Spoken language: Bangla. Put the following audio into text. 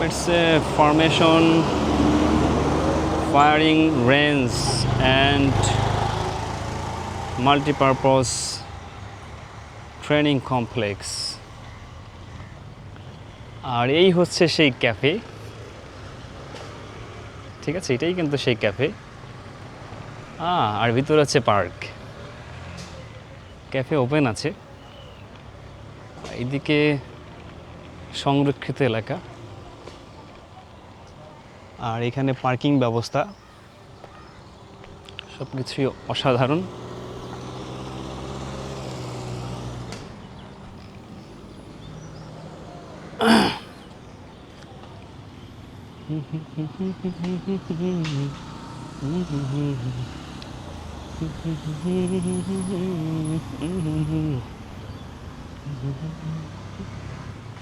It's a formation, firing range, and multi-purpose training complex. আর এই হচ্ছে সেই ক্যাফে, ঠিক আছে, এটাই কিন্তু সেই ক্যাফে। আর ভিতরে আছে পার্ক, ক্যাফে ওপেন আছে। এইদিকে সংরক্ষিত এলাকা, আর এখানে পার্কিং ব্যবস্থা সব কিছুই অসাধারণ।